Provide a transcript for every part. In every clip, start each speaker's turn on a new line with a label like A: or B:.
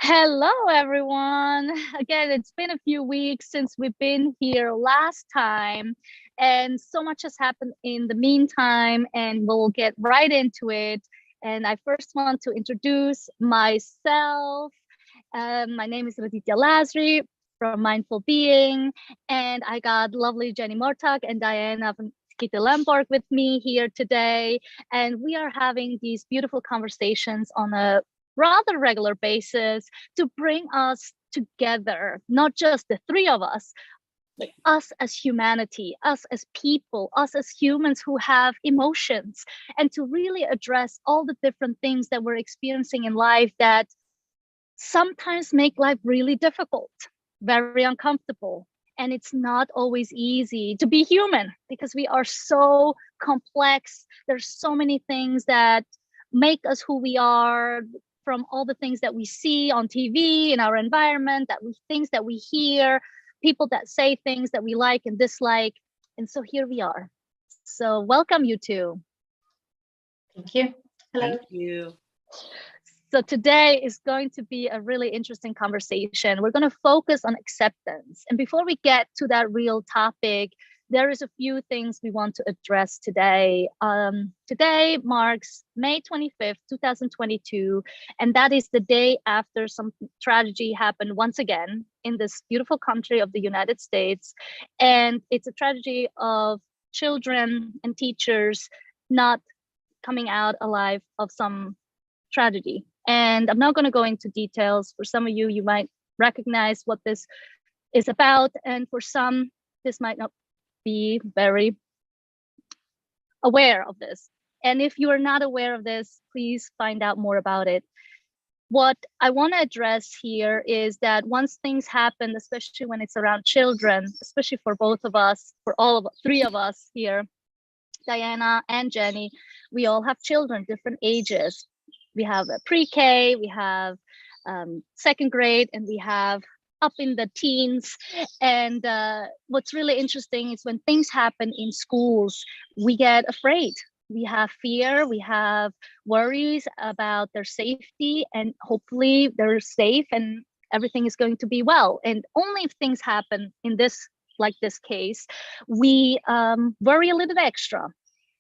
A: Hello, everyone. Again, it's been a few weeks since we've been here last time, and so much has happened in the meantime, and we'll get right into it. And I first want to introduce myself. My name is Raditya Lazri from Mindful Being, and I got lovely Jenny Mortak and Diana from Kita Lamborg with me here today. And we are having these beautiful conversations on a rather regular basis to bring us together, not just the three of us, but us as humanity, us as people, us as humans who have emotions, and to really address all the different things that we're experiencing in life that sometimes make life really difficult, very uncomfortable. And it's not always easy to be human because we are so complex. There's so many things that make us who we are, from all the things that we see on TV in our environment, things that we hear, people that say things that we like and dislike. And so here we are. So welcome, you two.
B: Thank you. Hello.
C: Thank you.
A: So today is going to be a really interesting conversation. We're going to focus on acceptance. And before we get to that real topic, there is a few things we want to address today. Today marks May 25th, 2022, and that is the day after some tragedy happened once again in this beautiful country of the United States. And it's a tragedy of children and teachers not coming out alive of some tragedy. And I'm not going to go into details. For some of you, you might recognize what this is about. And for some, this might not be very aware of this. And if you are not aware of this, please find out more about it. What I want to address here is that once things happen, especially when it's around children, especially for both of us, for three of us here, Diana and Jenny, we all have children, different ages. We have a pre-K, we have second grade, and we have up in the teens. And what's really interesting is when things happen in schools, we get afraid. We have fear, we have worries about their safety, and hopefully they're safe and everything is going to be well. And only if things happen in this case, we worry a little extra.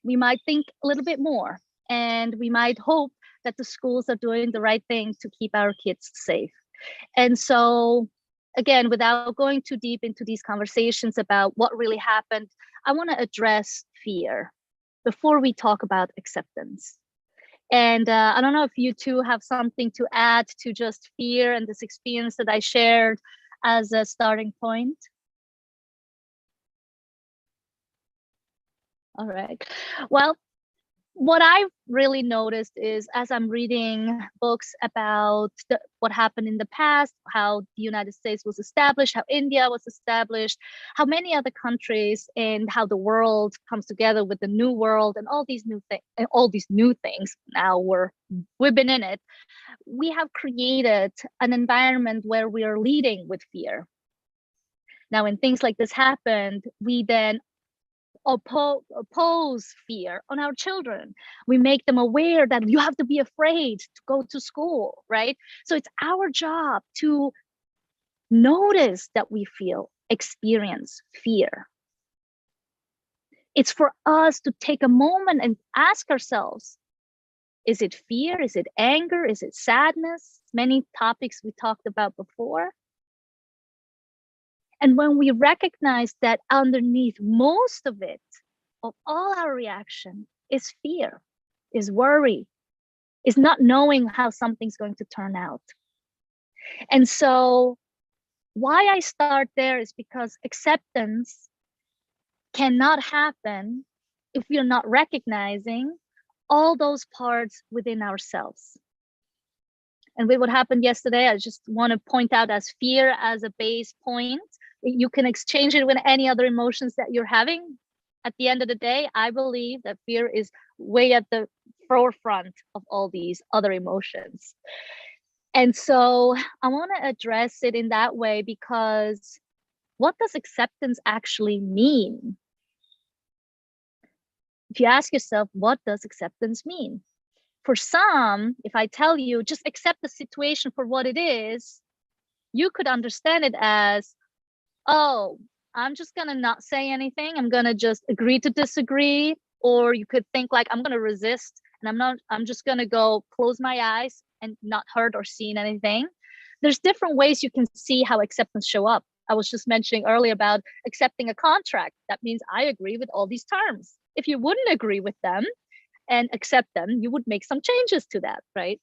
A: We might think a little bit more, and we might hope that the schools are doing the right thing to keep our kids safe. And so, again, without going too deep into these conversations about what really happened, I want to address fear before we talk about acceptance. And I don't know if you two have something to add to just fear and this experience that I shared as a starting point. All right. Well, what I've really noticed is as I'm reading books about what happened in the past, how the United States was established, how India was established, how many other countries, and how the world comes together with the new world and all these new things. Now we've been in it. We have created an environment where we are leading with fear. Now, when things like this happened, we then oppose fear on our children. We make them aware that you have to be afraid to go to school, right? So it's our job to notice that we experience fear. It's for us to take a moment and ask ourselves, is it fear? Is it anger? Is it sadness? Many topics we talked about before. And when we recognize that underneath most of it, of all our reaction, is fear, is worry, is not knowing how something's going to turn out. And so why I start there is because acceptance cannot happen if we're not recognizing all those parts within ourselves. And with what happened yesterday, I just want to point out as fear as a base point. You can exchange it with any other emotions that you're having. At the end of the day, I believe that fear is way at the forefront of all these other emotions. And so I want to address it in that way because what does acceptance actually mean? If you ask yourself, what does acceptance mean? For some, if I tell you, just accept the situation for what it is, you could understand it as, oh, I'm just gonna not say anything. I'm gonna just agree to disagree. Or you could think like, I'm gonna resist and I'm just gonna go close my eyes and not heard or seen anything. There's different ways you can see how acceptance show up. I was just mentioning earlier about accepting a contract. That means I agree with all these terms. If you wouldn't agree with them and accept them, you would make some changes to that, right?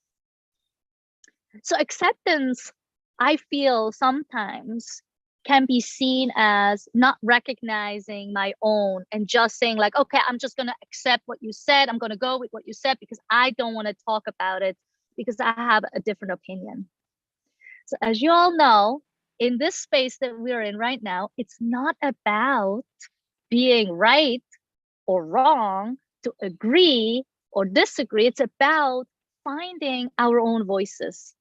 A: So acceptance, I feel sometimes can be seen as not recognizing my own and just saying like, okay, I'm just going to accept what you said. I'm going to go with what you said because I don't want to talk about it because I have a different opinion. So as you all know, in this space that we're in right now, it's not about being right or wrong, to agree or disagree. It's about finding our own voices.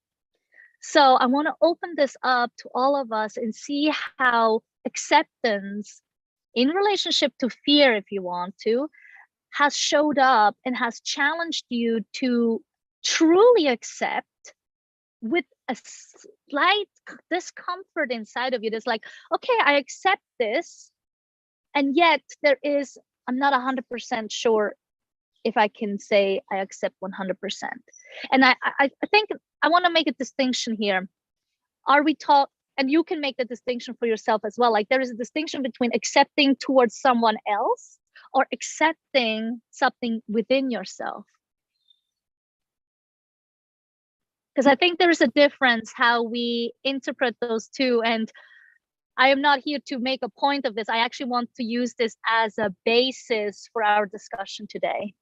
A: So I want to open this up to all of us and see how acceptance in relationship to fear, if you want to, has showed up and has challenged you to truly accept with a slight discomfort inside of you. That's like, okay, I accept this. And yet there is, I'm not 100% sure if I can say I accept 100%. And I think I want to make a distinction here. Are we taught, and you can make the distinction for yourself as well, like there is a distinction between accepting towards someone else or accepting something within yourself. Because I think there is a difference how we interpret those two. And I am not here to make a point of this. I actually want to use this as a basis for our discussion today.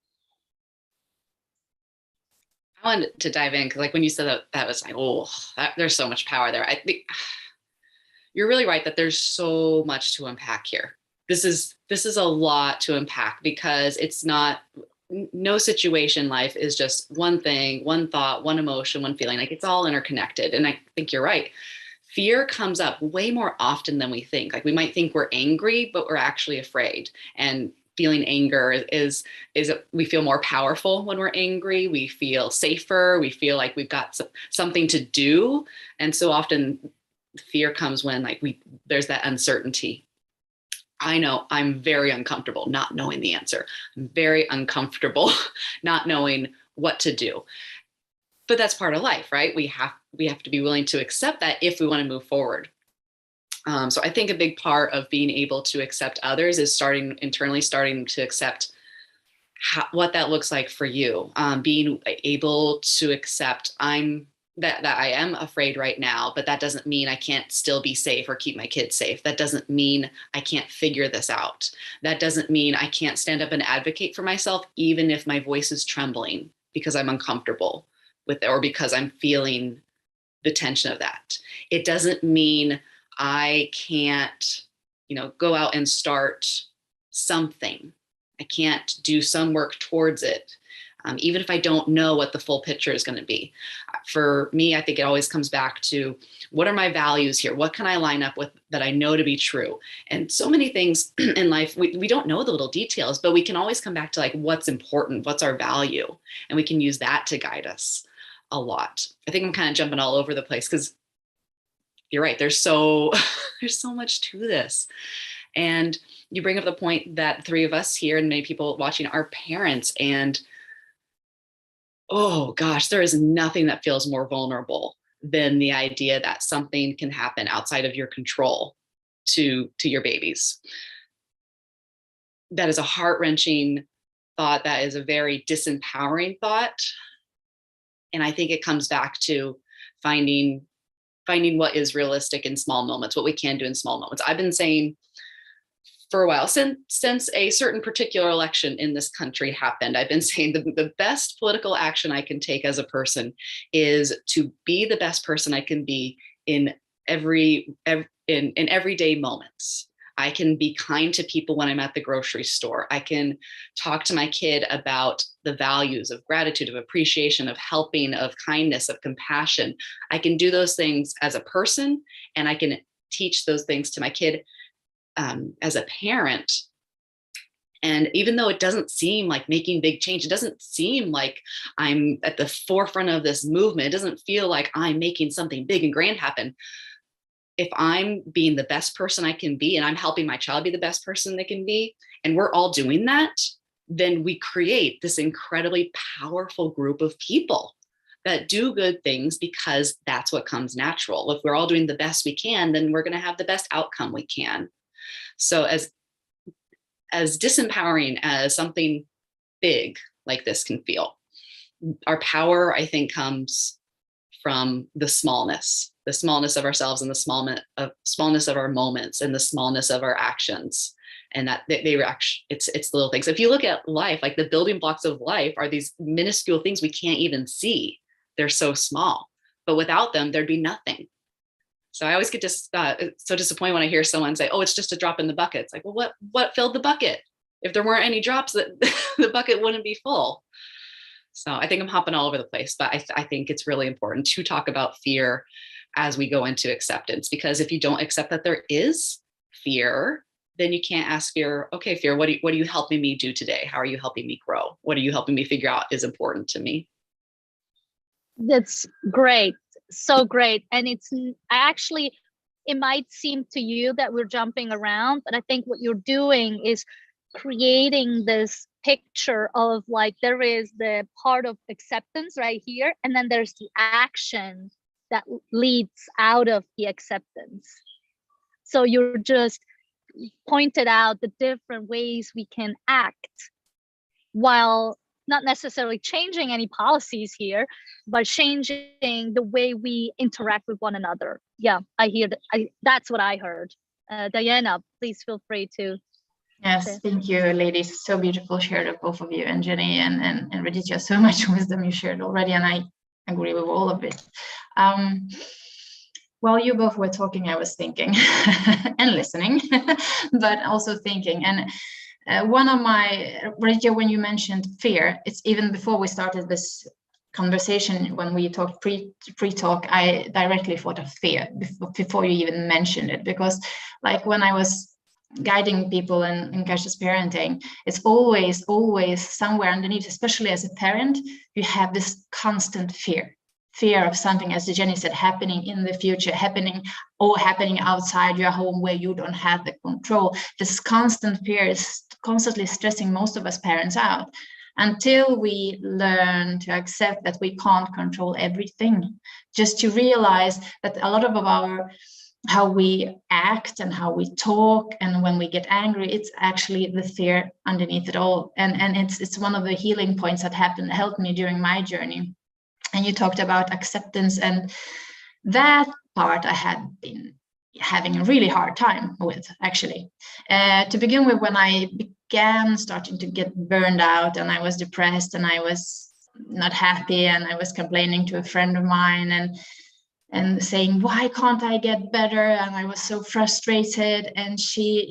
C: I wanted to dive in because, like, when you said that, that was like, oh, there's so much power there. I think you're really right that there's so much to unpack here. This is a lot to unpack because it's not, no situation in life is just one thing, one thought, one emotion, one feeling. Like, it's all interconnected. And I think you're right. Fear comes up way more often than we think. Like, we might think we're angry, but we're actually afraid. And feeling anger is we feel more powerful when we're angry. We feel safer. We feel like we've got something to do. And so often fear comes when there's that uncertainty. I know I'm very uncomfortable not knowing the answer. I'm very uncomfortable not knowing what to do. But that's part of life, right? We have to be willing to accept that if we want to move forward. So I think a big part of being able to accept others is starting to accept what that looks like for you. Being able to accept that I am afraid right now, but that doesn't mean I can't still be safe or keep my kids safe. That doesn't mean I can't figure this out. That doesn't mean I can't stand up and advocate for myself, even if my voice is trembling because I'm uncomfortable with it or because I'm feeling the tension of that. It doesn't mean I can't, go out and start something. I can't do some work towards it, even if I don't know what the full picture is going to be. For me, I think it always comes back to, what are my values here? What can I line up with that I know to be true? And so many things in life, we don't know the little details, but we can always come back to what's important, what's our value, and we can use that to guide us a lot. I think I'm kind of jumping all over the place because you're right. There's so much to this. And you bring up the point that the three of us here and many people watching are parents. And oh gosh, there is nothing that feels more vulnerable than the idea that something can happen outside of your control to your babies. That is a heart-wrenching thought. That is a very disempowering thought. And I think it comes back to finding what is realistic in small moments, what we can do in small moments. I've been saying for a while, since a certain particular election in this country happened, I've been saying the best political action I can take as a person is to be the best person I can be in everyday moments. I can be kind to people when I'm at the grocery store. I can talk to my kid about the values of gratitude, of appreciation, of helping, of kindness, of compassion. I can do those things as a person, and I can teach those things to my kid as a parent. And even though it doesn't seem like making big change, it doesn't seem like I'm at the forefront of this movement, it doesn't feel like I'm making something big and grand happen. If I'm being the best person I can be, and I'm helping my child be the best person they can be, and we're all doing that, then we create this incredibly powerful group of people that do good things because that's what comes natural. If we're all doing the best we can, then we're going to have the best outcome we can. So as disempowering as something big like this can feel, our power, I think, comes from the smallness of ourselves, and the smallness of our moments, and the smallness of our actions. And that it's little things. If you look at life, like the building blocks of life are these minuscule things we can't even see. They're so small, but without them, there'd be nothing. So I always get so disappointed when I hear someone say, "Oh, it's just a drop in the bucket." It's like, well, what filled the bucket? If there weren't any drops, the bucket wouldn't be full. So I think I'm hopping all over the place, but I think it's really important to talk about fear as we go into acceptance, because if you don't accept that there is fear, then you can't ask fear, okay, fear, what are you helping me do today? How are you helping me grow? What are you helping me figure out is important to me?
A: That's great. So great. And it might seem to you that we're jumping around, but I think what you're doing is creating this picture of like, there is the part of acceptance right here, and then there's the action that leads out of the acceptance. So you're just pointed out the different ways we can act while not necessarily changing any policies here, but changing the way we interact with one another. Yeah, I hear that. That's what I heard. Diana, please feel free to.
B: Yes, thank you, ladies. So beautiful shared, both of you, and Jenny and Raditya. So much wisdom you shared already, and I agree with all of it. While you both were talking, I was thinking and listening, but also thinking. And one of my, Raditya, when you mentioned fear, it's even before we started this conversation, when we talked pre-talk, I directly thought of fear before you even mentioned it, because like when I was guiding people in conscious parenting, it's always somewhere underneath, especially as a parent, you have this constant fear of something, as Jenny said, happening in the future, happening outside your home where you don't have the control. This constant fear is constantly stressing most of us parents out, until we learn to accept that we can't control everything. Just to realize that a lot of how we act and how we talk and when we get angry, it's actually the fear underneath it all. And it's one of the healing points that helped me during my journey. And you talked about acceptance, and that part I had been having a really hard time with, actually. To begin with, when I began starting to get burned out and I was depressed and I was not happy and I was complaining to a friend of mine and saying, why can't I get better? And I was so frustrated. And she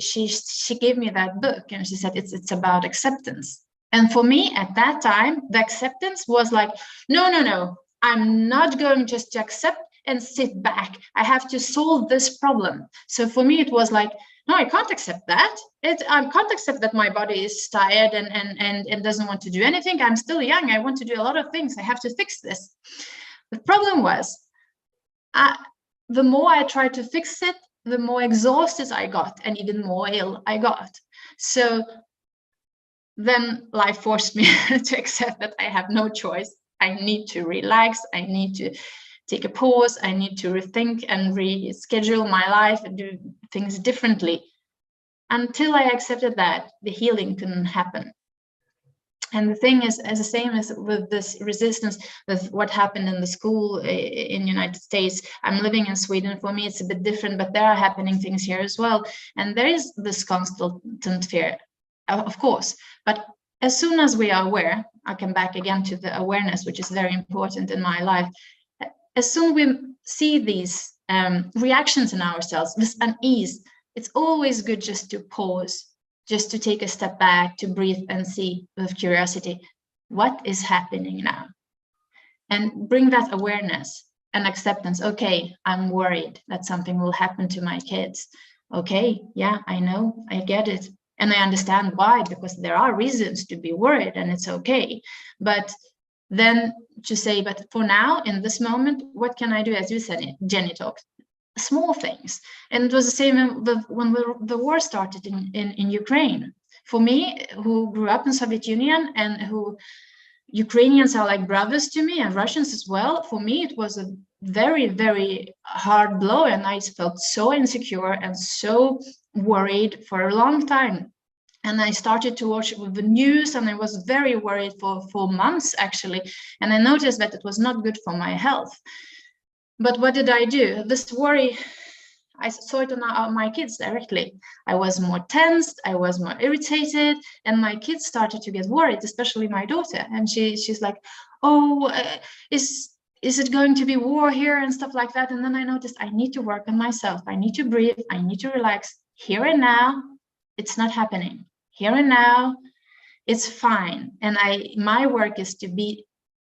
B: gave me that book, and she said, it's about acceptance. And for me at that time, the acceptance was like, no, I'm not going just to accept and sit back. I have to solve this problem. So for me, it was like, no, I can't accept that. I can't accept that my body is tired and doesn't want to do anything. I'm still young. I want to do a lot of things. I have to fix this. The problem was, the more I tried to fix it, the more exhausted I got and even more ill I got. So then life forced me to accept that I have no choice. I need to relax. I need to take a pause. I need to rethink and reschedule my life and do things differently. Until I accepted that, the healing couldn't happen. And the thing is, as the same as with this resistance, with what happened in the school in the United States, I'm living in Sweden. For me, it's a bit different, but there are happening things here as well. And there is this constant fear, of course. But as soon as we are aware, I come back again to the awareness, which is very important in my life. As soon as we see these reactions in ourselves, this unease, it's always good just to pause, just to take a step back, to breathe and see with curiosity, what is happening now? And bring that awareness and acceptance. Okay, I'm worried that something will happen to my kids. Okay, yeah, I know, I get it. And I understand why, because there are reasons to be worried, and it's okay. But then to say, but for now, in this moment, what can I do? As you said, Jenny talked, small things. And it was the same when the war started in Ukraine. For me, who grew up in Soviet Union and who Ukrainians are like brothers to me, and Russians as well, for me, it was a very, very hard blow. And I felt so insecure and so worried for a long time. And I started to watch the news, and I was very worried for months, actually. And I noticed that it was not good for my health. But what did I do? This worry, I saw it on my kids directly. I was more tensed, I was more irritated, and my kids started to get worried, especially my daughter. And she's like, oh, is it going to be war here and stuff like that? And then I noticed I need to work on myself. I need to breathe. I need to relax. Here and now, it's not happening. Here and now, it's fine. And my work is to be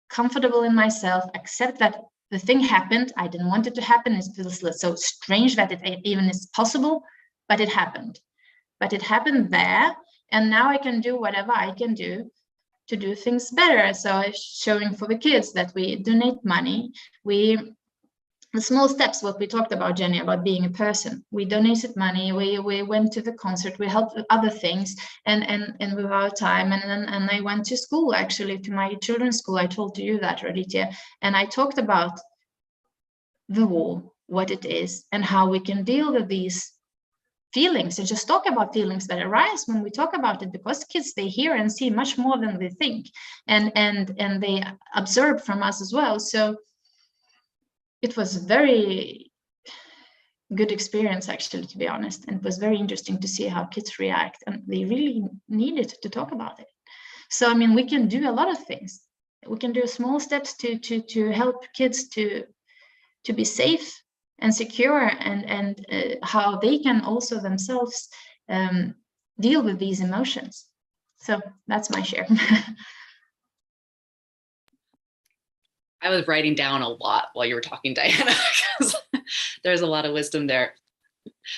B: comfortable in myself, accept that the thing happened. I didn't want it to happen. It feels so strange that it even is possible, but it happened. But it happened there. And now I can do whatever I can do to do things better. So showing for the kids that we donate money, the small steps, what we talked about, Jenny, about being a person. We donated money, we went to the concert, we helped with other things and with our time. And I went to school, actually, to my children's school. I told you that, Raditya. And I talked about the war, what it is, and how we can deal with these feelings, and just talk about feelings that arise when we talk about it, because kids, they hear and see much more than they think, and they observe from us as well. So it was a very good experience, actually, to be honest. And it was very interesting to see how kids react, and they really needed to talk about it. So, I mean, we can do a lot of things. We can do small steps to help kids to be safe and secure, and how they can also themselves deal with these emotions. So that's my share.
C: I was writing down a lot while you were talking, Diana, because there's a lot of wisdom there.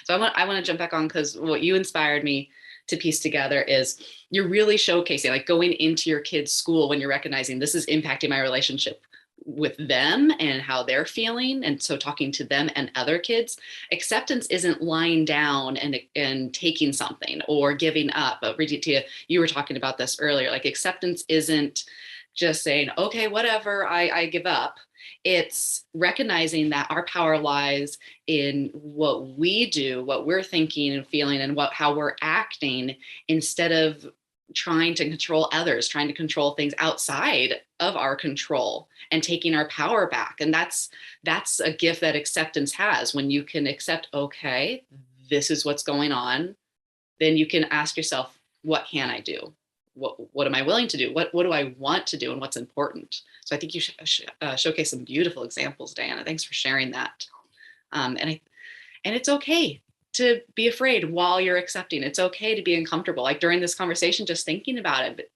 C: So I want to jump back on, because what you inspired me to piece together is you're really showcasing, like, going into your kids' school when you're recognizing this is impacting my relationship with them and how they're feeling. And so talking to them and other kids, acceptance isn't lying down and taking something or giving up. But Raditya, you were talking about this earlier, like acceptance isn't just saying, okay, whatever, I give up. It's recognizing that our power lies in what we do, what we're thinking and feeling, and how we're acting, instead of trying to control others, trying to control things outside of our control, and taking our power back. And that's a gift that acceptance has. When you can accept, okay, this is what's going on, then you can ask yourself, what can I do? What am I willing to do? What do I want to do, and what's important? So I think you showcase some beautiful examples, Diana. Thanks for sharing that. And it's okay to be afraid while you're accepting. It's okay to be uncomfortable. Like during this conversation, just thinking about it,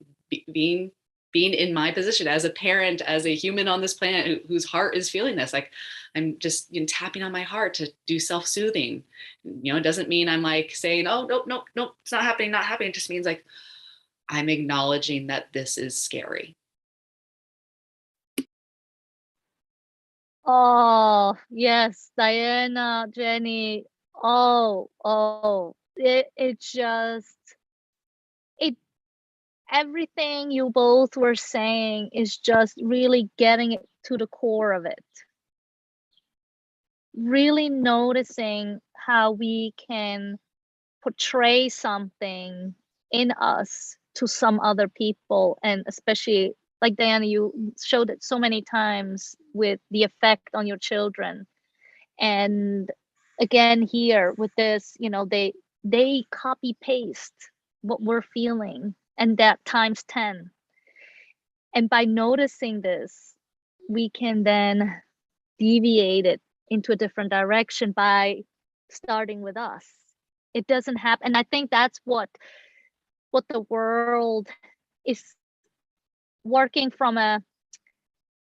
C: being in my position as a parent, as a human on this planet whose heart is feeling this, like I'm just tapping on my heart to do self-soothing. It doesn't mean I'm like saying, oh, nope, it's not happening. It just means like, I'm acknowledging that this is scary.
A: Oh, yes, Diana, Jenny. Everything you both were saying is just really getting it to the core of it. Really noticing how we can portray something in us to some other people, and especially, like Diana, you showed it so many times with the effect on your children. And again, here with this, they copy paste what we're feeling, and that times 10. And by noticing this, we can then deviate it into a different direction by starting with us. It doesn't happen. And I think that's what the world is working from, a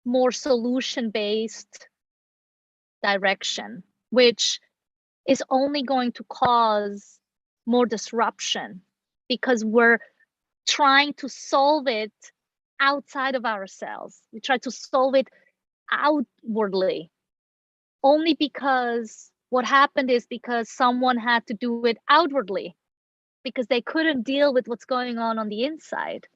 A: more solution-based direction, which is only going to cause more disruption because we're trying to solve it outside of ourselves. We try to solve it outwardly, only because what happened is because someone had to do it outwardly because they couldn't deal with what's going on the inside.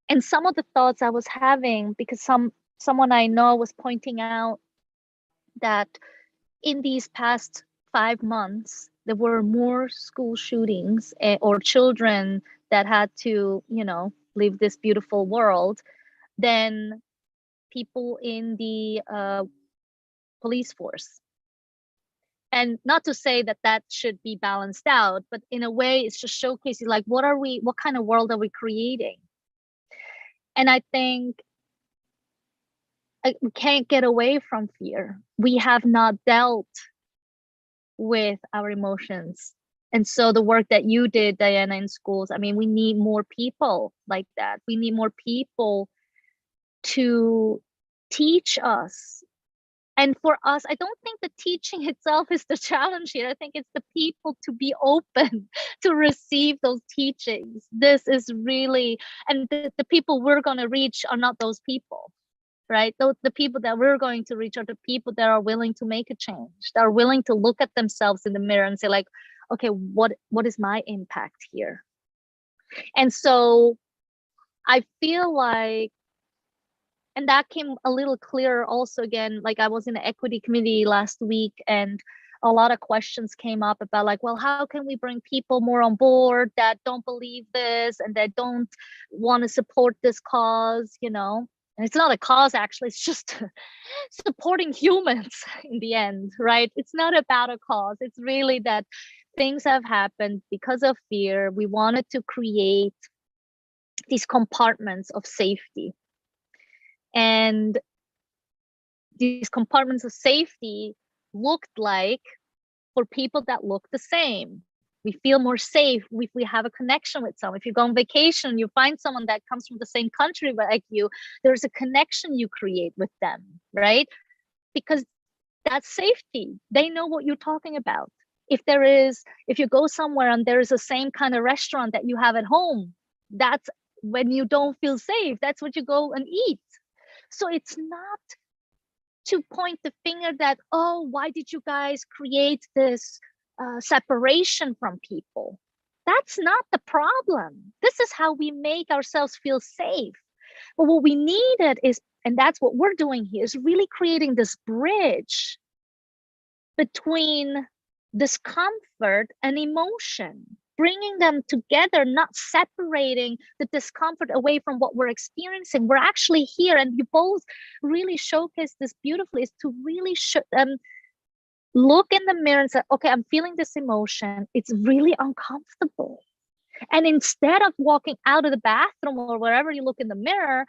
A: And some of the thoughts I was having, because someone I know was pointing out that in these past 5 months, there were more school shootings or children that had to, leave this beautiful world than people in the police force. And not to say that that should be balanced out, but in a way, it's just showcasing like, what kind of world are we creating? And I think we can't get away from fear. We have not dealt with our emotions. And so the work that you did, Diana, in schools, I mean, we need more people like that. We need more people to teach us. And for us, I don't think the teaching itself is the challenge here. I think it's the people to be open to receive those teachings. This is really, and the people we're going to reach are not those people, right? The people that we're going to reach are the people that are willing to make a change, that are willing to look at themselves in the mirror and say like, okay, what is my impact here? And so I feel like, and that came a little clearer also again, like I was in the equity committee last week and a lot of questions came up about like, well, how can we bring people more on board that don't believe this and that don't want to support this cause, And it's not a cause, actually, it's just supporting humans in the end, right? It's not about a cause. It's really that things have happened because of fear. We wanted to create these compartments of safety. And these compartments of safety looked like, for people that look the same, we feel more safe if we have a connection with someone. If you go on vacation, you find someone that comes from the same country like you, there's a connection you create with them, right? Because that's safety. They know what you're talking about. If you go somewhere and there is the same kind of restaurant that you have at home, that's when you don't feel safe. That's what you go and eat. So it's not to point the finger that, oh, why did you guys create this separation from people? That's not the problem. This is how we make ourselves feel safe. But what we needed is, and that's what we're doing here, is really creating this bridge between discomfort and emotion, bringing them together, not separating the discomfort away from what we're experiencing. We're actually here, and you both really showcase this beautifully, is to really look in the mirror and say, okay, I'm feeling this emotion. It's really uncomfortable. And instead of walking out of the bathroom or wherever you look in the mirror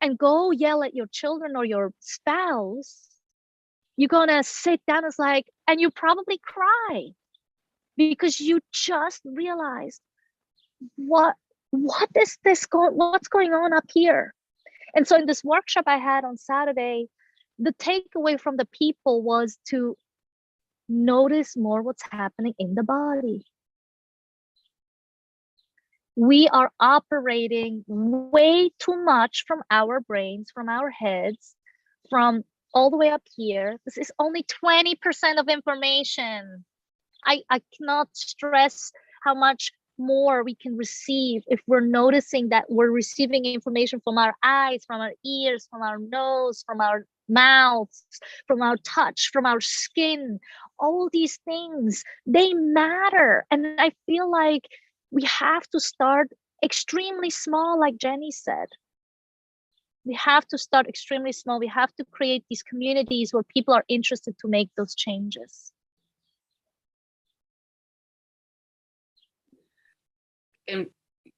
A: and go yell at your children or your spouse, you're gonna sit down and you probably cry because you just realized what's going on up here. And so in this workshop I had on Saturday, the takeaway from the people was to notice more what's happening in the body. We are operating way too much from our brains, from our heads, from all the way up here. This is only 20% of information. I cannot stress how much more we can receive if we're noticing that we're receiving information from our eyes, from our ears, from our nose, from our mouths, from our touch, from our skin. All these things, they matter. And I feel like we have to start extremely small, like Jenny said. We have to start extremely small. We have to create these communities where people are interested to make those changes.
C: And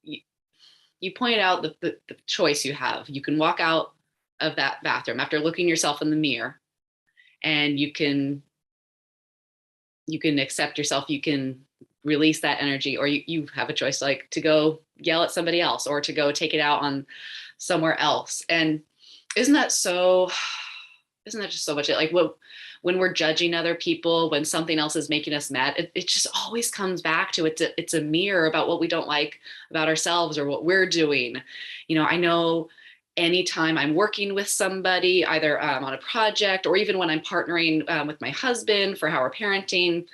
C: you pointed out the choice you have. You can walk out of that bathroom after looking yourself in the mirror, and you can accept yourself. You can release that energy, or you have a choice, like to go yell at somebody else or to go take it out on somewhere else. And isn't that just so much like what when we're judging other people, when something else is making us mad, it just always comes back to it's a mirror about what we don't like about ourselves or what we're doing. I know anytime I'm working with somebody, either on a project or even when I'm partnering with my husband for how we're parenting,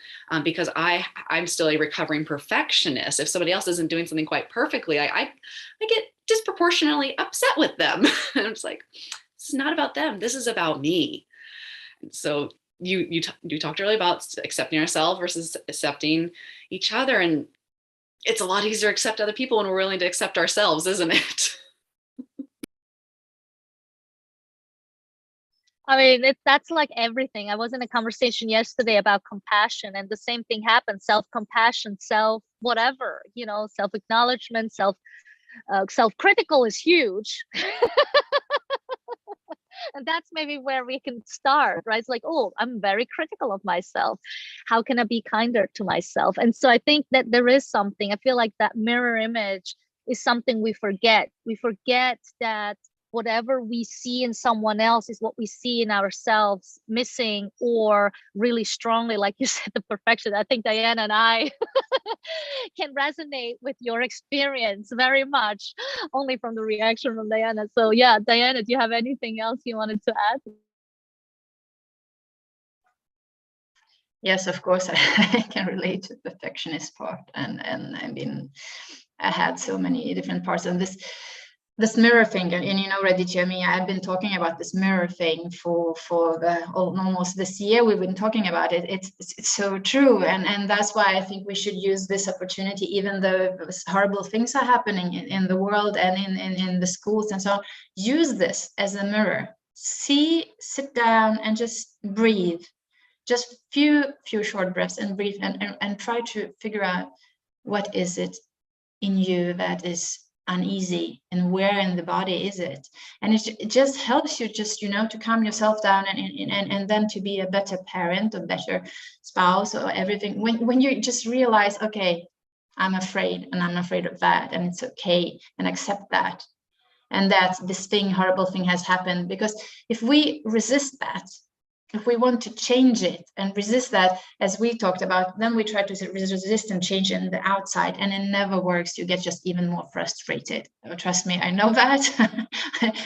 C: because I'm still a recovering perfectionist. If somebody else isn't doing something quite perfectly, I get disproportionately upset with them. And it's like, it's not about them. This is about me. So you talked earlier about accepting ourselves versus accepting each other. And it's a lot easier to accept other people when we're willing to accept ourselves, isn't it?
A: I mean, that's like everything. I was in a conversation yesterday about compassion, and the same thing happened. Self-compassion, whatever, self-acknowledgement, self-critical is huge. And that's maybe where we can start, right? It's like, oh, I'm very critical of myself. How can I be kinder to myself? And so I think that there is something, I feel like that mirror image is something we forget. We forget that whatever we see in someone else is what we see in ourselves missing or really strongly, like you said, the perfection. I think Diana and I can resonate with your experience very much, only from the reaction from Diana. So yeah, Diana, do you have anything else you wanted to add?
B: Yes, of course, I can relate to the perfectionist part, and I mean, I had so many different parts of this mirror thing, and Raditya, I've been talking about this mirror thing for almost this year. We've been talking about it. It's so true, and that's why I think we should use this opportunity, even though horrible things are happening in the world and in the schools and so on. Use this as a mirror. Sit down and just breathe. Just few short breaths and breathe and try to figure out what is it in you that is uneasy and where in the body is it. And it just helps you just to calm yourself down and then to be a better parent, a better spouse, or everything. When you just realize, okay, I'm afraid and I'm afraid of that, and it's okay, and accept that, and that this horrible thing has happened. Because if we resist that, if we want to change it and resist that, as we talked about, then we try to resist and change in the outside, and it never works. You get just even more frustrated. Trust me, I know that.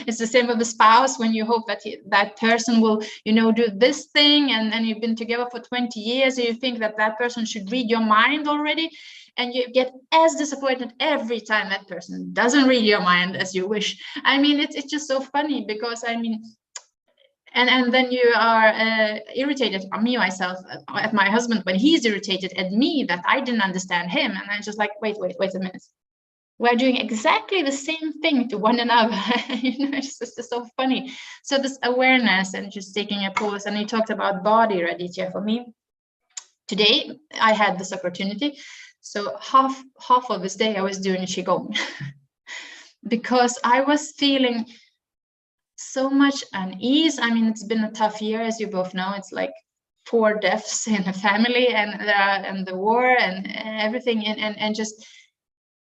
B: It's the same with the spouse. When you hope that that person will, do this thing, and then you've been together for 20 years, and you think that person should read your mind already, and you get as disappointed every time that person doesn't read your mind as you wish. It's just so funny, because and then you are irritated on me, myself, at my husband, when he's irritated at me that I didn't understand him. And I'm just like, wait a minute. We're doing exactly the same thing to one another. It's just so funny. So this awareness and just taking a pause. And you talked about body, Raditya. For me, today I had this opportunity. So half of this day I was doing Qigong because I was feeling so much unease. It's been a tough year, as you both know. It's like 4 deaths in a family, and the war and everything, and just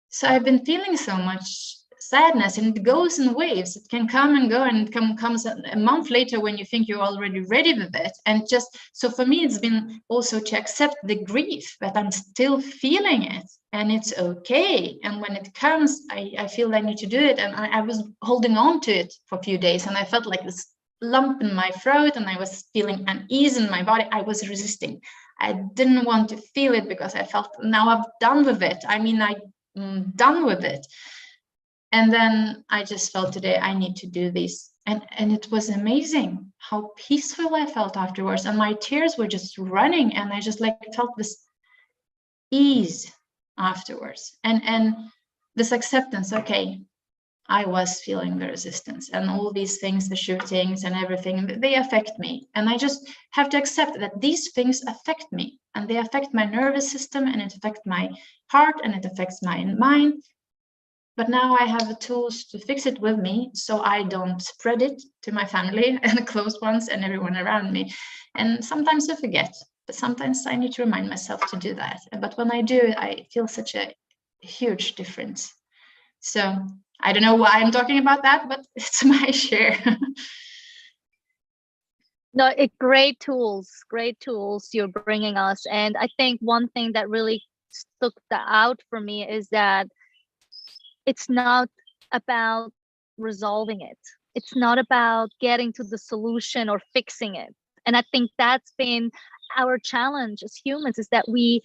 B: so I've been feeling so much sadness, and it goes in waves. It can come and go, and it comes a month later when you think you're already ready with it. And just so for me, it's been also to accept the grief that I'm still feeling it, and it's okay. And when it comes, I feel I need to do it. And I was holding on to it for a few days, and I felt like this lump in my throat, and I was feeling unease in my body. I was resisting. I didn't want to feel it because I felt, now I'm done with it. I'm done with it. And then I just felt today I need to do this. And it was amazing how peaceful I felt afterwards. And my tears were just running. And I just felt this ease afterwards. And this acceptance, okay, I was feeling the resistance and all these things, the shootings and everything, they affect me. And I just have to accept that these things affect me, and they affect my nervous system, and it affects my heart, and it affects my mind. But now I have the tools to fix it with me, so I don't spread it to my family and the close ones and everyone around me. And sometimes I forget, but sometimes I need to remind myself to do that. But when I do, I feel such a huge difference. So I don't know why I'm talking about that, but it's my share.
A: No, great tools you're bringing us. And I think one thing that really stuck out for me is that it's not about resolving it. It's not about getting to the solution or fixing it. And I think that's been our challenge as humans, is that we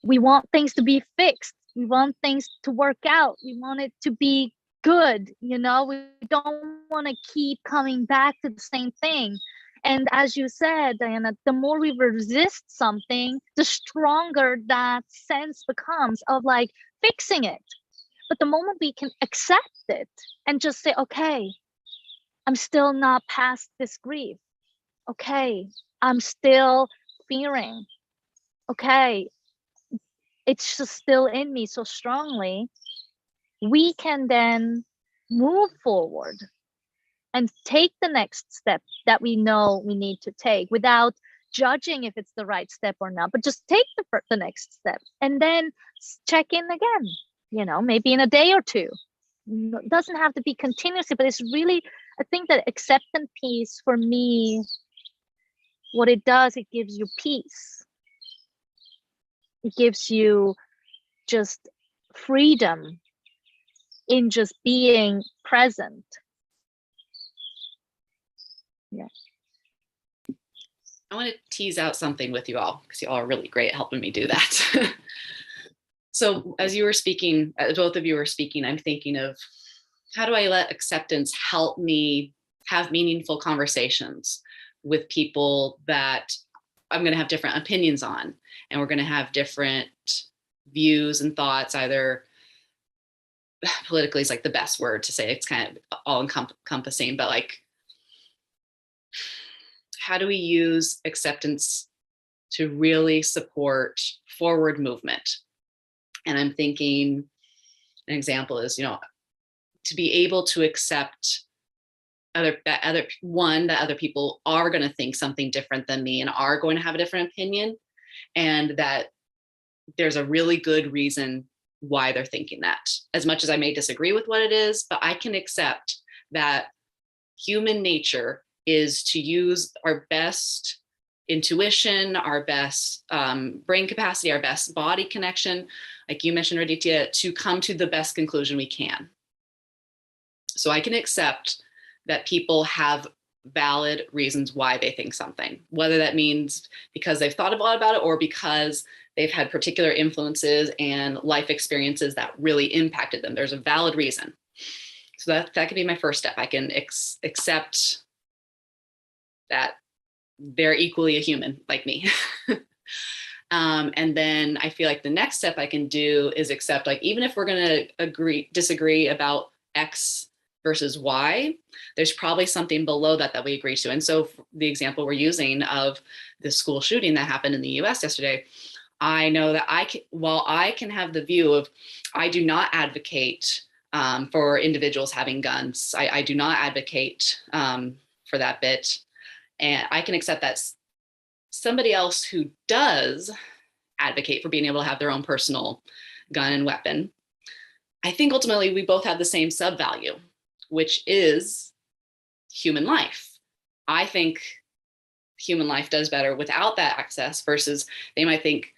A: want things to be fixed. We want things to work out. We want it to be good. We don't want to keep coming back to the same thing. And as you said, Diana, the more we resist something, the stronger that sense becomes of like fixing it. But the moment we can accept it and just say, okay, I'm still not past this grief. Okay, I'm still fearing. Okay, it's just still in me so strongly. We can then move forward and take the next step that we know we need to take without judging if it's the right step or not, but just take the next step and then check in again, maybe in a day or two. It doesn't have to be continuously, but it's really, I think that acceptance piece for me, what it does, it gives you peace. It gives you just freedom in just being present. Yeah.
C: I want to tease out something with you all, because you all are really great at helping me do that. So as you were speaking, both of you were speaking, I'm thinking of, how do I let acceptance help me have meaningful conversations with people that I'm going to have different opinions on, and we're going to have different views and thoughts. Either politically is like the best word to say, it's kind of all encompassing, but like, how do we use acceptance to really support forward movement? And I'm thinking, an example is, to be able to accept that other people are going to think something different than me and are going to have a different opinion, and that there's a really good reason why they're thinking that. As much as I may disagree with what it is, but I can accept that human nature is to use our best intuition, our best brain capacity, our best body connection, like you mentioned, Raditya, to come to the best conclusion we can. So I can accept that people have valid reasons why they think something, whether that means because they've thought a lot about it or because they've had particular influences and life experiences that really impacted them. There's a valid reason. So that could be my first step. I can accept that they're equally a human like me. And then I feel like the next step I can do is accept, like, even if we're going to disagree about X versus Y, there's probably something below that we agree to. And so the example we're using of the school shooting that happened in the US yesterday, I know that while I can have the view of, I do not advocate for individuals having guns. I do not advocate for that bit. And I can accept that somebody else who does advocate for being able to have their own personal gun and weapon, I think ultimately we both have the same sub-value, which is human life. I think human life does better without that access, versus they might think,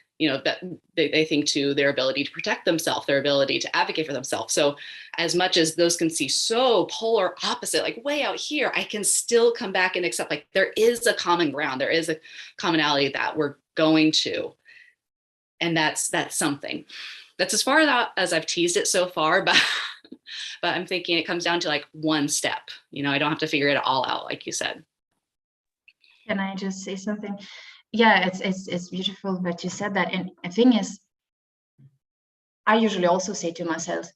C: that they think to their ability to protect themselves, their ability to advocate for themselves. So as much as those can see so polar opposite, like way out here, I can still come back and accept, like, there is a common ground, there is a commonality that we're going to. And that's something. That's as far as I've teased it so far, but I'm thinking it comes down to like one step. I don't have to figure it all out, like you said.
B: Can I just say something? Yeah, it's beautiful that you said that. And the thing is, I usually also say to myself,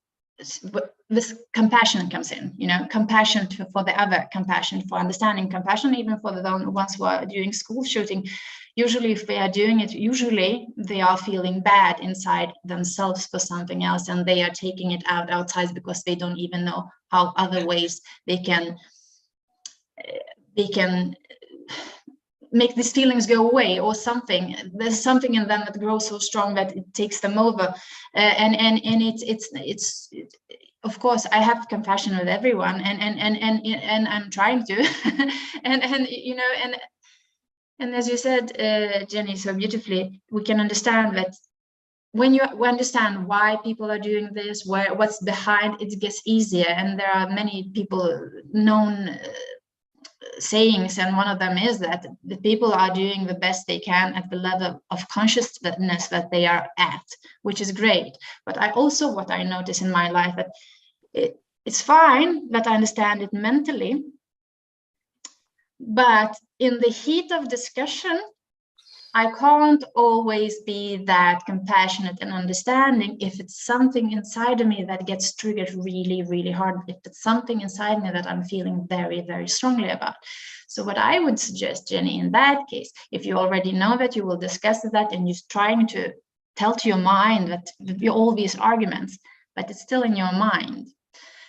B: this compassion comes in, compassion for the other, compassion for understanding, compassion even for the ones who are doing school shooting. Usually if they are doing it, usually they are feeling bad inside themselves for something else, and they are taking it outside because they don't even know how other ways they can make these feelings go away, or something. There's something in them that grows so strong that it takes them over, and it's of course, I have compassion with everyone, and I'm trying to, and you know, and as you said, Jenny, so beautifully, we can understand that when you understand why people are doing this, what's behind, it gets easier. And there are many people known sayings, and one of them is that the people are doing the best they can at the level of consciousness that they are at, which is great. But I also, what I notice in my life, that it's fine that I understand it mentally, but in the heat of discussion, I can't always be that compassionate and understanding if it's something inside of me that gets triggered really, really hard, if it's something inside me that I'm feeling very, very strongly about. So what I would suggest, Jenny, in that case, if you already know that you will discuss that and you're trying to tell to your mind that all these arguments, but it's still in your mind.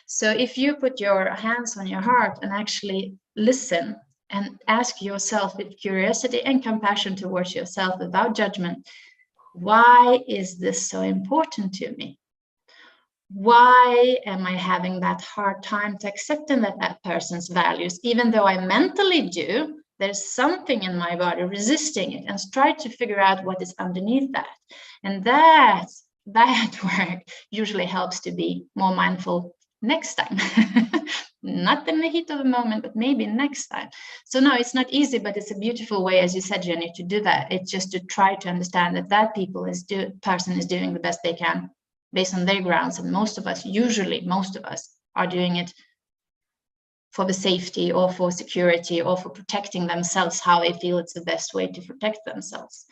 B: So if you put your hands on your heart and actually listen and ask yourself with curiosity and compassion towards yourself without judgment, why is this so important to me? Why am I having that hard time to accepting that person's values? Even though I mentally do, there's something in my body resisting it, and try to figure out what is underneath that. And that work usually helps to be more mindful next time. Not in the heat of the moment, but maybe next time. So no, it's not easy, but it's a beautiful way, as you said, Jenny, to do that. It's just to try to understand that person is doing the best they can based on their grounds. And most of us are doing it for the safety or for security or for protecting themselves, how they feel it's the best way to protect themselves.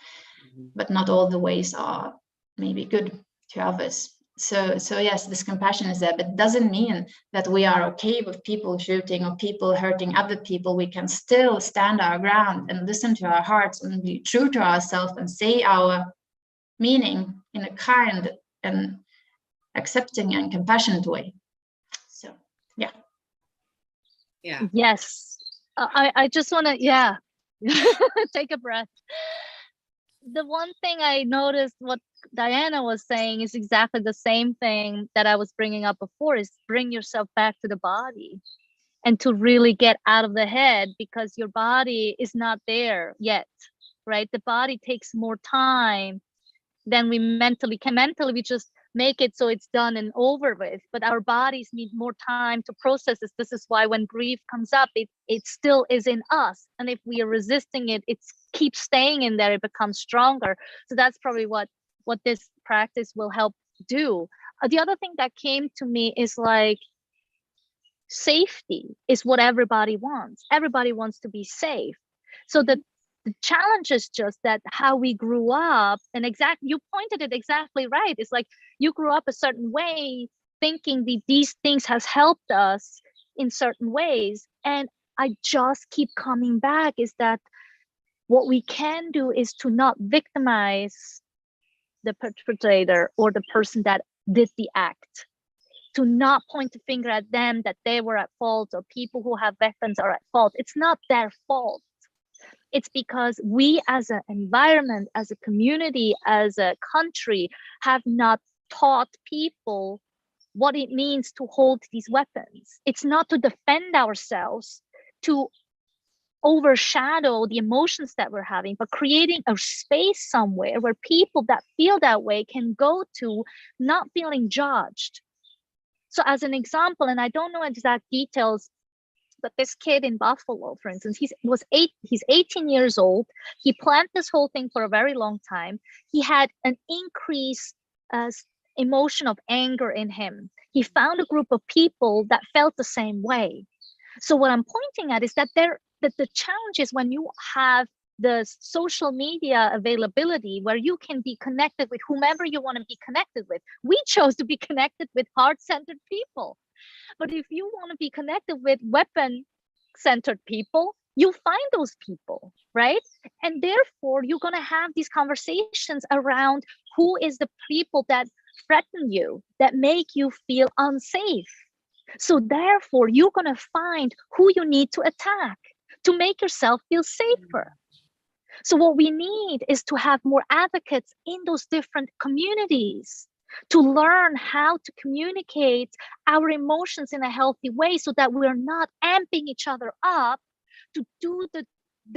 B: But not all the ways are maybe good to others. So yes, this compassion is there, but it doesn't mean that we are okay with people shooting or people hurting other people. We can still stand our ground and listen to our hearts and be true to ourselves and say our meaning in a kind and accepting and compassionate way. So yeah.
A: Yes, I just want to take a breath. The one thing I noticed, what Diana was saying, is exactly the same thing that I was bringing up before, is bring yourself back to the body and to really get out of the head, because your body is not there yet, right? The body takes more time than we mentally can. Mentally, we just make it so it's done and over with, but our bodies need more time to process this. This is why when grief comes up, it still is in us, and if we are resisting it, it keeps staying in there, it becomes stronger. So that's probably what this practice will help do. The other thing that came to me is like, safety is what everybody wants. Everybody wants to be safe. So the challenge is just that how we grew up, and you pointed it exactly right. It's like you grew up a certain way, thinking these things has helped us in certain ways. And I just keep coming back, is that what we can do is to not victimize the perpetrator or the person that did the act, to not point the finger at them that they were at fault, or people who have weapons are at fault. It's not their fault. It's because we as an environment, as a community, as a country, have not taught people what it means to hold these weapons. It's not to defend ourselves, to overshadow the emotions that we're having, but creating a space somewhere where people that feel that way can go to, not feeling judged. So as an example, and I don't know exact details, but this kid in Buffalo, for instance, he's 18 years old. He planned this whole thing for a very long time. He had an increased emotion of anger in him. He found a group of people that felt the same way. So what I'm pointing at is that the challenge is when you have the social media availability where you can be connected with whomever you want to be connected with. We chose to be connected with heart-centered people. But if you want to be connected with weapon-centered people, you'll find those people, right? And therefore, you're going to have these conversations around who is the people that threaten you, that make you feel unsafe. So therefore, you're going to find who you need to attack to make yourself feel safer. So what we need is to have more advocates in those different communities, to learn how to communicate our emotions in a healthy way so that we're not amping each other up to do the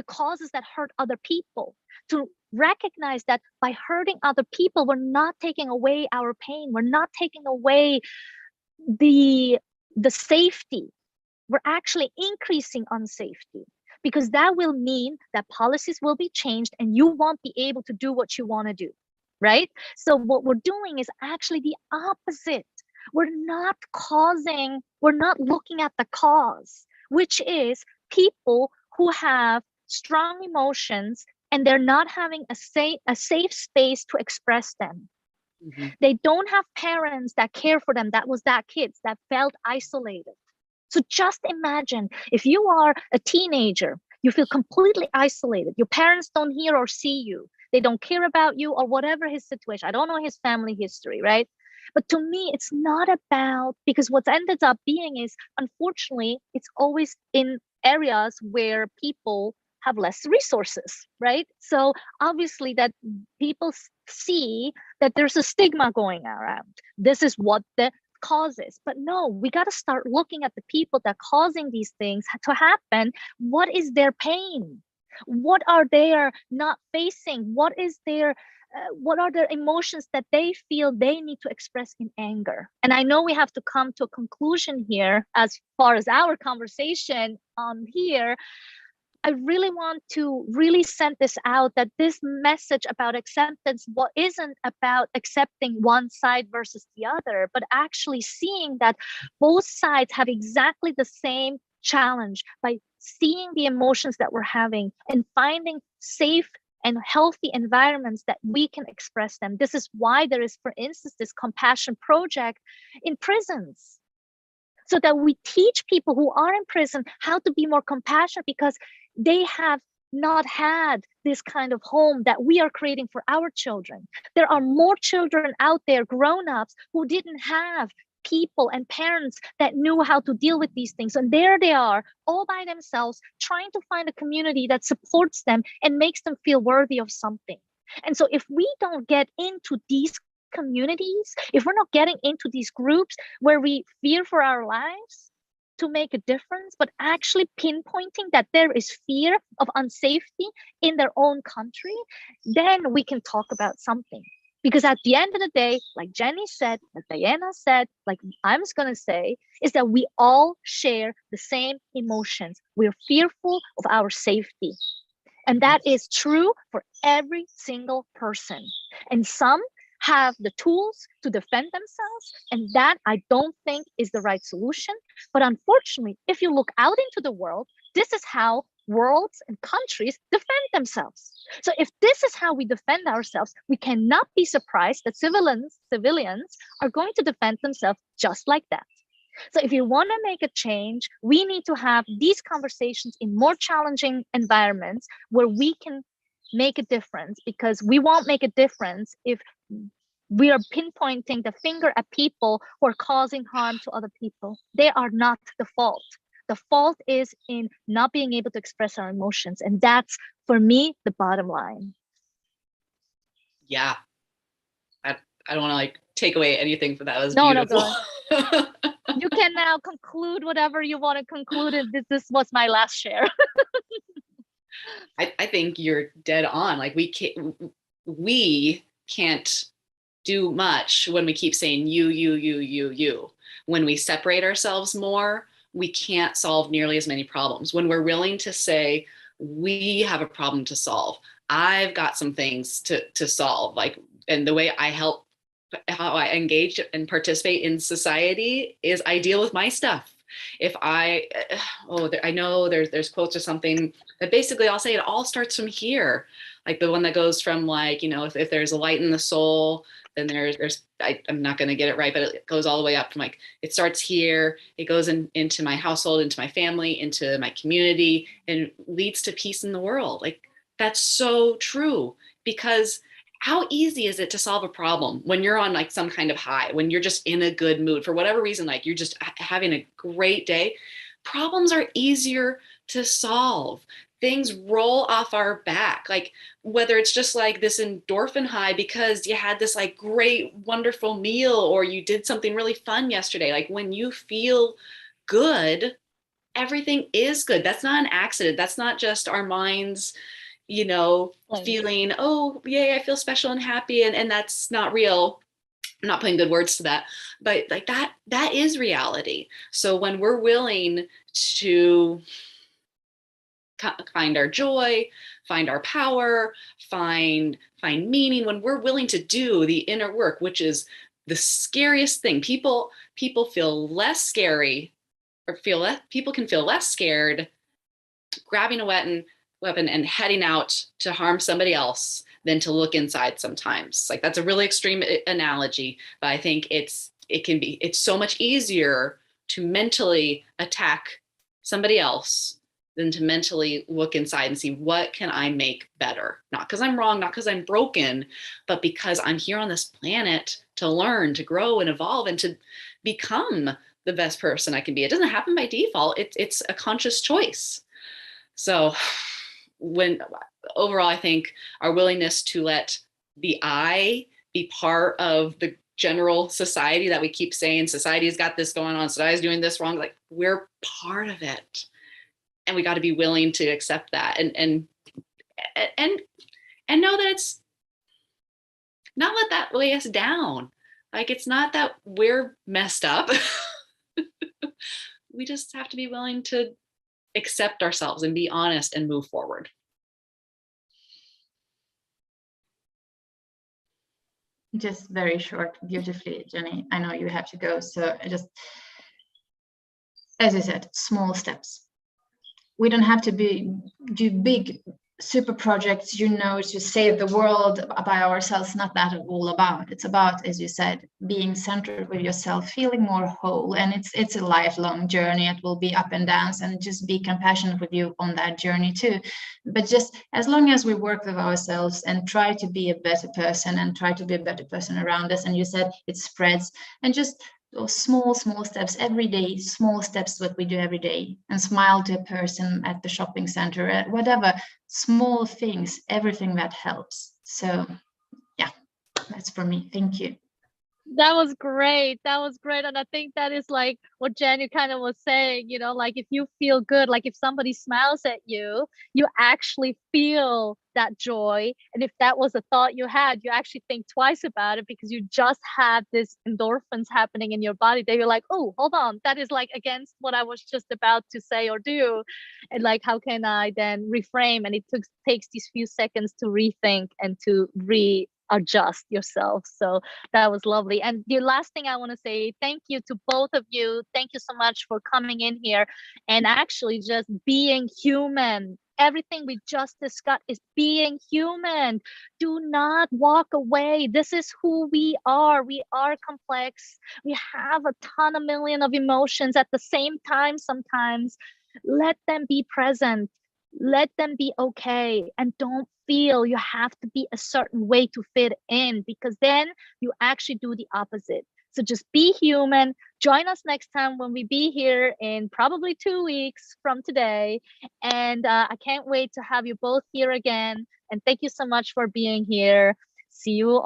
A: causes that hurt other people, to recognize that by hurting other people, we're not taking away our pain, we're not taking away the safety, we're actually increasing unsafety, because that will mean that policies will be changed and you won't be able to do what you want to do, right? So what we're doing is actually the opposite. We're not looking at the cause, which is people who have strong emotions and they're not having a safe space to express them. Mm-hmm. They don't have parents that care for them, that kids that felt isolated. So just imagine if you are a teenager, you feel completely isolated. Your parents don't hear or see you. They don't care about you or whatever his situation. I don't know his family history, right? But to me, it's not about, because what's ended up being is, unfortunately, it's always in areas where people have less resources, right? So obviously that people see that there's a stigma going around. This is what the causes. But no, we got to start looking at the people that are causing these things to happen. What is their pain? What are they not facing? What are their emotions that they feel they need to express in anger? And I know we have to come to a conclusion here as far as our conversation here. I really want to really send this out, that this message about acceptance isn't about accepting one side versus the other, but actually seeing that both sides have exactly the same challenge by seeing the emotions that we're having and finding safe and healthy environments that we can express them. This is why there is, for instance, this compassion project in prisons, so that we teach people who are in prison how to be more compassionate, because they have not had this kind of home that we are creating for our children. There are more children out there, grown-ups, who didn't have people and parents that knew how to deal with these things. And there they are, all by themselves, trying to find a community that supports them and makes them feel worthy of something. And so if we don't get into these communities, if we're not getting into these groups where we fear for our lives to make a difference, but actually pinpointing that there is fear of unsafety in their own country, then we can talk about something. Because at the end of the day, like Jenny said, like Diana said, like I'm just going to say, is that we all share the same emotions. We're fearful of our safety. And that is true for every single person. And some have the tools to defend themselves, and that I don't think is the right solution. But unfortunately, if you look out into the world, this is how worlds and countries defend themselves. So if this is how we defend ourselves, we cannot be surprised that civilians are going to defend themselves just like that. So if you want to make a change, we need to have these conversations in more challenging environments where we can make a difference, because we won't make a difference if we are pinpointing the finger at people who are causing harm to other people. They are not the fault. The fault is in not being able to express our emotions. And that's, for me, the bottom line.
C: Yeah. I don't want to like take away anything from that. It was
A: beautiful.
C: No,
A: You can now conclude whatever you want to conclude. And this was my last share.
C: I think you're dead on. Like we can't do much when we keep saying you. When we separate ourselves more, we can't solve nearly as many problems. When we're willing to say, we have a problem to solve, I've got some things to solve, like, and the way how I engage and participate in society is I deal with my stuff. If I know there's quotes or something that basically I'll say it all starts from here. Like the one that goes from like, if there's a light in the soul, then I'm not going to get it right, but it goes all the way up from like, it starts here, it goes into my household, into my family, into my community, and leads to peace in the world. Like that's so true, because how easy is it to solve a problem when you're on like some kind of high, when you're just in a good mood for whatever reason, like you're just having a great day? Problems are easier to solve. things roll off our back. Like whether it's just like this endorphin high because you had this like great, wonderful meal, or you did something really fun yesterday. Like when you feel good, everything is good. That's not an accident. That's not just our minds,
A: Right.
C: feeling, oh, yay, I feel special and happy. And that's not real. I'm not putting good words to that, but like that is reality. So when we're willing to find our joy, find our power, find meaning, when we're willing to do the inner work, which is the scariest thing. People feel less scary, or people can feel less scared grabbing a weapon and heading out to harm somebody else than to look inside sometimes. Like that's a really extreme analogy, but I think it's so much easier to mentally attack somebody else than to mentally look inside and see what can I make better. Not because I'm wrong, not because I'm broken, but because I'm here on this planet to learn, to grow and evolve, and to become the best person I can be. It doesn't happen by default. It's a conscious choice. So when overall, I think our willingness to let the I be part of the general society that we keep saying society's got this going on, society's doing this wrong, like we're part of it. And we got to be willing to accept that and know that it's not let that weigh us down. Like it's not that we're messed up. We just have to be willing to accept ourselves and be honest and move forward.
B: Just very short, beautifully, Jenny. I know you have to go, so I just, as I said, small steps. We don't have to do big super projects, to save the world by ourselves. Not that at all about. It's about, as you said, being centered with yourself, feeling more whole. And it's a lifelong journey. It will be up and downs, and just be compassionate with you on that journey too. But just as long as we work with ourselves and try to be a better person and try to be a better person around us, and you said it spreads, and just those small steps every day, small steps what we do every day, and smile to a person at the shopping center, whatever, small things, everything that helps. So yeah, that's for me. Thank you.
A: That was great. That was great. And I think that is like what Jenny kind of was saying, like if you feel good, like if somebody smiles at you, you actually feel that joy. And if that was a thought you had, you actually think twice about it, because you just had this endorphins happening in your body that you're like, oh, hold on, that is like against what I was just about to say or do. And like, how can I then reframe? And it takes these few seconds to rethink and to adjust yourself. So that was lovely. And the last thing I want to say, thank you to both of you. Thank you so much for coming in here and actually just being human. Everything we just discussed is being human. Do not walk away. This is who we are. We are complex. We have a ton of million of emotions at the same time sometimes. Let them be present. Let them be okay, and don't feel you have to be a certain way to fit in, because then you actually do the opposite. So just be human. Join us next time when we be here in probably 2 weeks from today. And I can't wait to have you both here again. And thank you so much for being here. See you all.